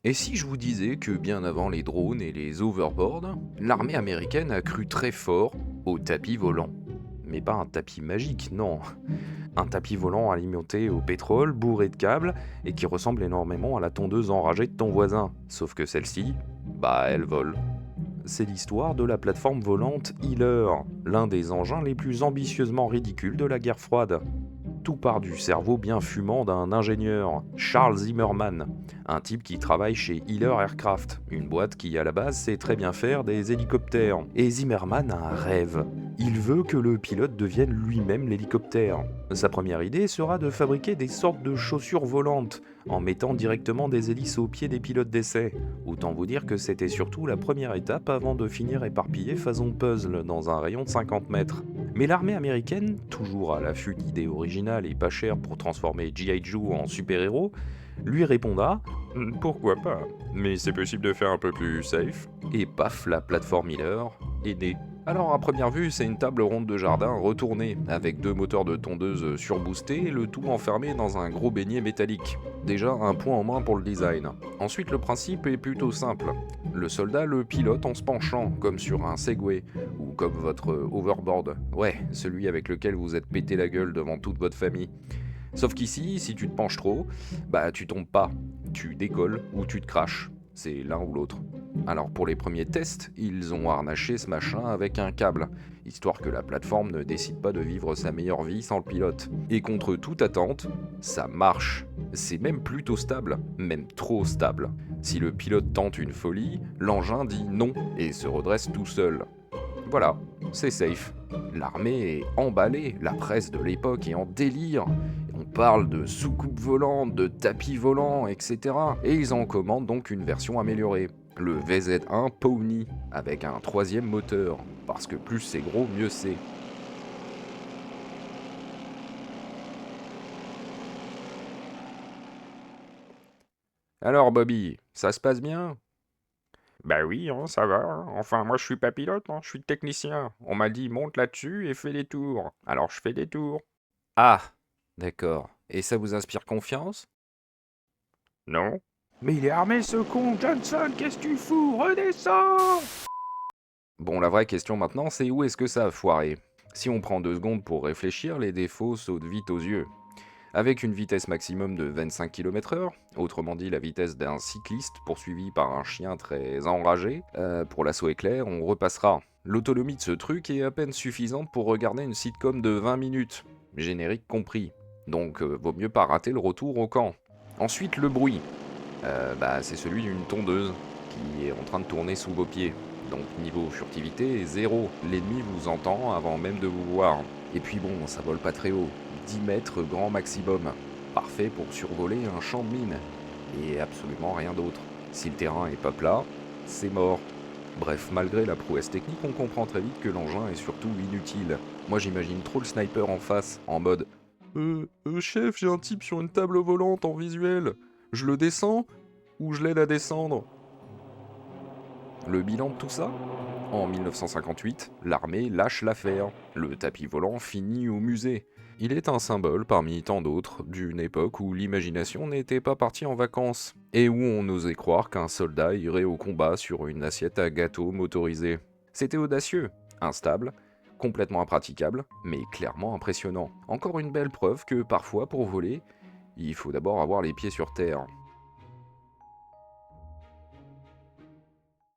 Et si je vous disais que bien avant les drones et les overboards, l'armée américaine a cru très fort au tapis volant. Mais pas un tapis magique, non. Un tapis volant alimenté au pétrole, bourré de câbles, et qui ressemble énormément à la tondeuse enragée de ton voisin. Sauf que celle-ci, bah elle vole. C'est l'histoire de la plateforme volante Healer, l'un des engins les plus ambitieusement ridicules de la guerre froide. Tout part du cerveau bien fumant d'un ingénieur, Charles Zimmerman, un type qui travaille chez Healer Aircraft, une boîte qui à la base sait très bien faire des hélicoptères. Et Zimmerman a un rêve. Il veut que le pilote devienne lui-même l'hélicoptère. Sa première idée sera de fabriquer des sortes de chaussures volantes, en mettant directement des hélices aux pieds des pilotes d'essai. Autant vous dire que c'était surtout la première étape avant de finir éparpillé façon puzzle dans un rayon de 50 mètres. Mais l'armée américaine, toujours à l'affût d'idées originales et pas chères pour transformer G.I. Joe en super-héros, lui répondra Pourquoi pas, mais c'est possible de faire un peu plus safe. Et paf, la plateforme Miller est née. Alors à première vue, c'est une table ronde de jardin retournée, avec deux moteurs de tondeuse surboostés et le tout enfermé dans un gros beignet métallique. Déjà un point en moins pour le design. Ensuite, le principe est plutôt simple. Le soldat le pilote en se penchant, comme sur un Segway, ou comme votre overboard. Ouais, celui avec lequel vous êtes pété la gueule devant toute votre famille. Sauf qu'ici, si tu te penches trop, bah tu tombes pas. Tu décolles ou tu te craches. C'est l'un ou l'autre. Alors pour les premiers tests, ils ont harnaché ce machin avec un câble, histoire que la plateforme ne décide pas de vivre sa meilleure vie sans le pilote. Et contre toute attente, ça marche. C'est même plutôt stable, même trop stable. Si le pilote tente une folie, l'engin dit non et se redresse tout seul. Voilà, c'est safe. L'armée est emballée, la presse de l'époque est en délire. On parle de soucoupes volantes, de tapis volants, etc. Et ils en commandent donc une version améliorée, le VZ1 Pony, avec un troisième moteur, parce que plus c'est gros, mieux c'est. Alors Bobby, ça se passe bien? Bah oui, hein, ça va, hein. Enfin, moi je suis pas pilote, hein, je suis technicien. On m'a dit monte là-dessus et fais des tours. Alors je fais des tours. Ah, d'accord. Et ça vous inspire confiance? Non? Mais il est armé ce con, Johnson, qu'est-ce que tu fous? Redescends! Bon, la vraie question maintenant, c'est où est-ce que ça a foiré? Si on prend 2 secondes pour réfléchir, les défauts sautent vite aux yeux. Avec une vitesse maximum de 25 km/h, autrement dit la vitesse d'un cycliste poursuivi par un chien très enragé, pour l'assaut éclair, on repassera. L'autonomie de ce truc est à peine suffisante pour regarder une sitcom de 20 minutes, générique compris. Donc vaut mieux pas rater le retour au camp. Ensuite le bruit. C'est celui d'une tondeuse qui est en train de tourner sous vos pieds. Donc niveau furtivité, zéro. L'ennemi vous entend avant même de vous voir. Et puis bon, ça vole pas très haut. 10 mètres grand maximum. Parfait pour survoler un champ de mine. Et absolument rien d'autre. Si le terrain est pas plat, c'est mort. Bref, malgré la prouesse technique, on comprend très vite que l'engin est surtout inutile. Moi j'imagine trop le sniper en face, en mode chef, j'ai un type sur une table volante en visuel. Je le descends ou je l'aide à descendre? Le bilan de tout ça? En 1958, l'armée lâche l'affaire. Le tapis volant finit au musée. Il est un symbole parmi tant d'autres d'une époque où l'imagination n'était pas partie en vacances et où on osait croire qu'un soldat irait au combat sur une assiette à gâteau motorisée. C'était audacieux, instable, complètement impraticable, mais clairement impressionnant. Encore une belle preuve que parfois pour voler, il faut d'abord avoir les pieds sur terre.